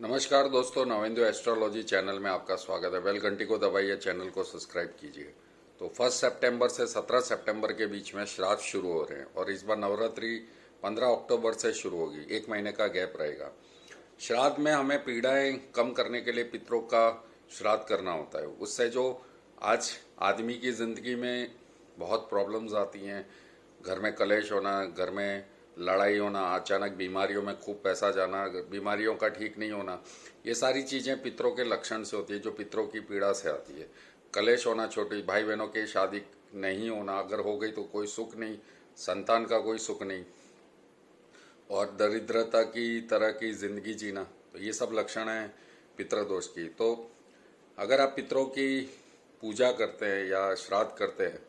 नमस्कार दोस्तों, Navendra astrology channel में आपका स्वागत है। बेल घंटी को दबाइए, चैनल को सब्सक्राइब कीजिए। तो 1 सितंबर से 17 सितंबर के बीच में श्राद्ध शुरू हो रहे हैं और इस बार नवरात्रि 15 अक्टूबर से शुरू होगी। 1 महीने का गैप रहेगा। श्राद्ध में हमें पीड़ाएं कम करने के लिए पितरों का श्राद्ध करना होता है। उससे जो आज आदमी की ज़िंदगी में बहुत प्रॉब्लम्स आती हैं, घर में कलेश होना, घर में लड़ाई होना, अचानक बीमारियों में खूब पैसा जाना, बीमारियों का ठीक नहीं होना, ये सारी चीज़ें पितरों के लक्षण से होती है, जो पितरों की पीड़ा से आती है। कलेश होना, छोटी भाई बहनों की शादी नहीं होना, अगर हो गई तो कोई सुख नहीं, संतान का कोई सुख नहीं, और दरिद्रता की तरह की जिंदगी जीना, तो ये सब लक्षण हैं पितृदोष की। तो अगर आप पितरों की पूजा करते हैं या श्राद्ध करते हैं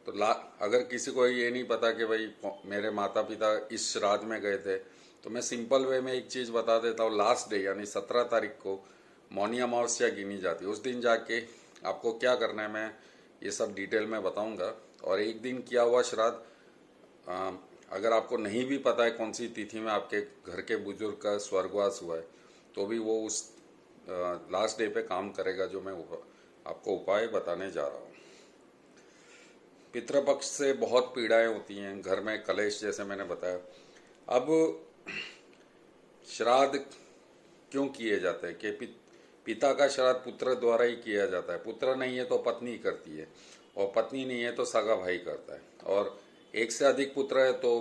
तो अगर किसी को ये नहीं पता कि भाई मेरे माता पिता इस श्राद्ध में गए थे, तो मैं सिंपल वे में एक चीज़ बता देता हूँ। लास्ट डे यानी 17 तारीख को मौनी अमावस्या गिनी जाती है। उस दिन जाके आपको क्या करना है, मैं ये सब डिटेल में बताऊंगा। और एक दिन किया हुआ श्राद्ध, अगर आपको नहीं भी पता है कौन सी तिथि में आपके घर के बुजुर्ग का स्वर्गवास हुआ है, तो भी वो उस लास्ट डे पे काम करेगा, जो मैं आपको उपाय बताने जा रहा हूँ। पितृपक्ष से बहुत पीड़ाएं होती हैं, घर में कलेश, जैसे मैंने बताया। अब श्राद्ध क्यों किए जाते हैं कि पिता का श्राद्ध पुत्र द्वारा ही किया जाता है। पुत्र नहीं है तो पत्नी करती है, और पत्नी नहीं है तो सगा भाई करता है, और एक से अधिक पुत्र है तो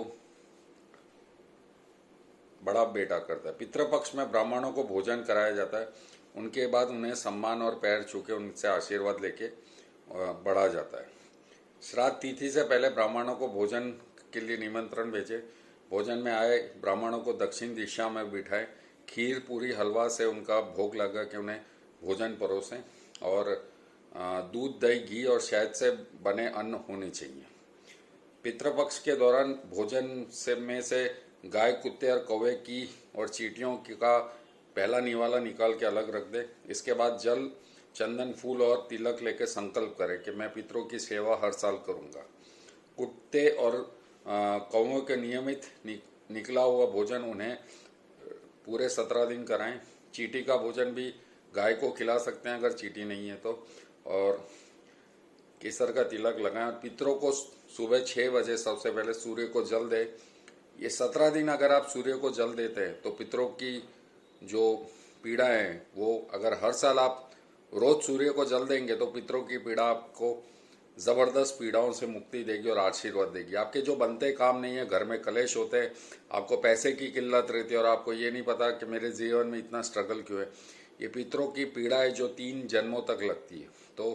बड़ा बेटा करता है। पितृपक्ष में ब्राह्मणों को भोजन कराया जाता है, उनके बाद उन्हें सम्मान और पैर छू के उनसे आशीर्वाद लेके बढ़ा जाता है। श्राद्ध तिथि से पहले ब्राह्मणों को भोजन के लिए निमंत्रण भेजे। भोजन में आए ब्राह्मणों को दक्षिण दिशा में बिठाए, खीर पूरी हलवा से उनका भोग लगा के उन्हें भोजन परोसें, और दूध दही घी और शहद से बने अन्न होने चाहिए। पितृपक्ष के दौरान भोजन से गाय, कुत्ते और कौवे की और चींटियों का पहला निवाला निकाल के अलग रख दे। इसके बाद जल, चंदन, फूल और तिलक लेके संकल्प करें कि मैं पितरों की सेवा हर साल करूंगा। कुत्ते और कौवों के नियमित निकला हुआ भोजन उन्हें पूरे 17 दिन कराएं। चींटी का भोजन भी गाय को खिला सकते हैं अगर चींटी नहीं है तो, और केसर का तिलक लगाएं। पितरों को सुबह 6 बजे सबसे पहले सूर्य को जल दे। ये 17 दिन अगर आप सूर्य को जल देते हैं तो पितरों की जो पीड़ा है वो, अगर हर साल आप रोज सूर्य को जल देंगे तो पितरों की पीड़ा आपको जबरदस्त पीड़ाओं से मुक्ति देगी और आशीर्वाद देगी। आपके जो बनते काम नहीं है, घर में कलेश होते हैं, आपको पैसे की किल्लत रहती है और आपको ये नहीं पता कि मेरे जीवन में इतना स्ट्रगल क्यों है, ये पितरों की पीड़ा है जो 3 जन्मों तक लगती है। तो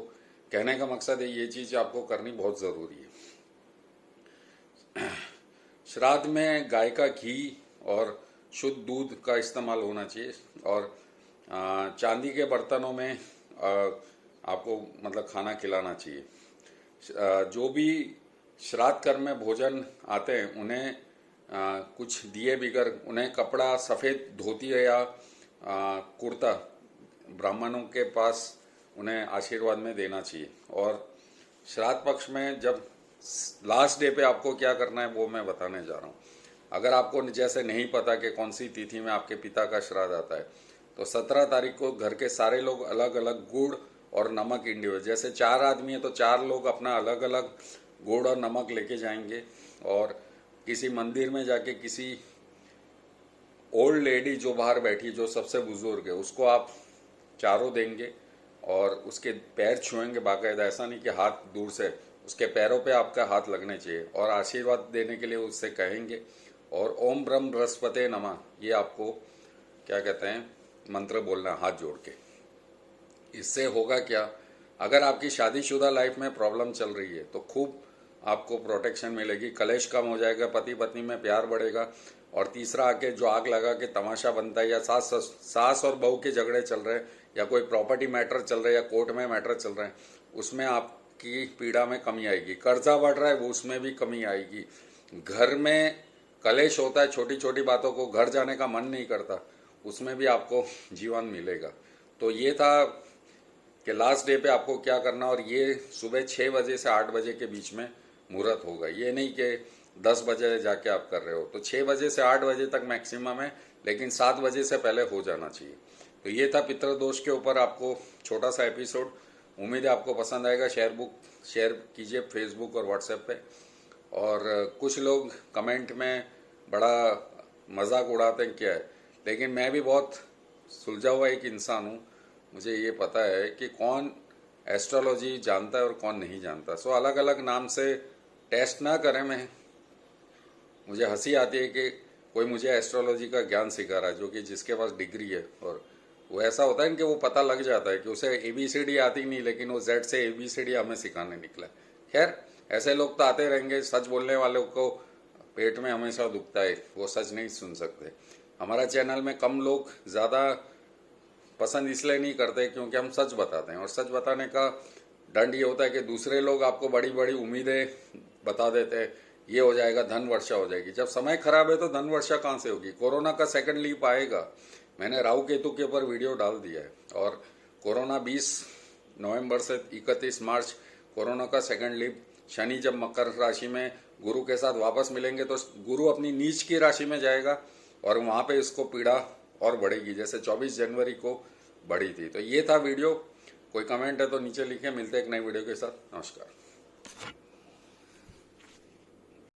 कहने का मकसद है ये चीज़ आपको करनी बहुत ज़रूरी है। श्राद्ध में गाय का घी और शुद्ध दूध का इस्तेमाल होना चाहिए, और चांदी के बर्तनों में आपको मतलब खाना खिलाना चाहिए। जो भी श्राद्ध कर्म में भोजन आते हैं उन्हें कुछ दिए बिगर उन्हें कपड़ा, सफ़ेद धोती या कुर्ता ब्राह्मणों के पास उन्हें आशीर्वाद में देना चाहिए। और श्राद्ध पक्ष में जब लास्ट डे पे आपको क्या करना है वो मैं बताने जा रहा हूँ। अगर आपको जैसे नहीं पता कि कौन सी तिथि में आपके पिता का श्राद्ध आता है, तो 17 तारीख को घर के सारे लोग अलग अलग गुड़ और नमक इंडिविजुअल, जैसे 4 आदमी है तो 4 लोग अपना अलग अलग गुड़ और नमक लेके जाएंगे, और किसी मंदिर में जाके किसी ओल्ड लेडी जो बाहर बैठी, जो सबसे बुजुर्ग है, उसको आप चारों देंगे और उसके पैर छुएंगे बाकायदा। ऐसा नहीं कि हाथ दूर से, उसके पैरों पे आपका हाथ लगने चाहिए, और आशीर्वाद देने के लिए उससे कहेंगे, और ओम ब्रह्म बृहस्पते नमः, ये आपको क्या कहते हैं मंत्र बोलना हाथ जोड़ के। इससे होगा क्या, अगर आपकी शादीशुदा लाइफ में प्रॉब्लम चल रही है तो खूब आपको प्रोटेक्शन मिलेगी, कलेश कम हो जाएगा, पति पत्नी में प्यार बढ़ेगा। और तीसरा आके जो आग लगा के तमाशा बनता है, या सास और बहू के झगड़े चल रहे हैं, या कोई प्रॉपर्टी मैटर चल रहा है, या कोर्ट में मैटर चल रहे हैं, उसमें आपकी पीड़ा में कमी आएगी। कर्जा बढ़ रहा है वो, उसमें भी कमी आएगी। घर में कलेश होता है, छोटी छोटी बातों को घर जाने का मन नहीं करता, उसमें भी आपको जीवन मिलेगा। तो ये था कि लास्ट डे पे आपको क्या करना, और ये सुबह 6 बजे से 8 बजे के बीच में मुहूर्त होगा। ये नहीं कि 10 बजे जाके आप कर रहे हो, तो 6 बजे से 8 बजे तक मैक्सिमम है लेकिन 7 बजे से पहले हो जाना चाहिए। तो ये था पितृदोष के ऊपर आपको छोटा सा एपिसोड। उम्मीद है आपको पसंद आएगा। शेयर कीजिए फेसबुक और व्हाट्सएप पे। और कुछ लोग कमेंट में बड़ा मजाक उड़ाते हैं क्या है, लेकिन मैं भी बहुत सुलझा हुआ एक इंसान हूँ। मुझे ये पता है कि कौन एस्ट्रोलॉजी जानता है और कौन नहीं जानता। सो अलग अलग नाम से टेस्ट ना करें। मुझे हंसी आती है कि कोई मुझे एस्ट्रोलॉजी का ज्ञान सिखा रहा है, जो कि जिसके पास डिग्री है, और वो ऐसा होता है कि वो पता लग जाता है कि उसे ABCD आती नहीं, लेकिन वो Z से ABCD हमें सिखाने निकला। खैर, ऐसे लोग तो आते रहेंगे। सच बोलने वालों को पेट में हमेशा दुखता है, वो सच नहीं सुन सकते। हमारा चैनल में कम लोग ज़्यादा पसंद इसलिए नहीं करते क्योंकि हम सच बताते हैं, और सच बताने का दंड ये होता है कि दूसरे लोग आपको बड़ी बड़ी उम्मीदें बता देते हैं, ये हो जाएगा, धन वर्षा हो जाएगी। जब समय खराब है तो धन वर्षा कहाँ से होगी? कोरोना का सेकंड लीप आएगा। मैंने राहु केतु के ऊपर वीडियो डाल दिया है। और कोरोना 20 नवंबर से 31 मार्च कोरोना का सेकंड लीप। शनि जब मकर राशि में गुरु के साथ वापस मिलेंगे तो गुरु अपनी नीच की राशि में जाएगा, और वहाँ पे इसको पीड़ा और बढ़ेगी, जैसे 24 जनवरी को बढ़ी थी। तो ये था वीडियो। कोई कमेंट है तो नीचे लिखें। मिलते हैं एक नई वीडियो के साथ। नमस्कार।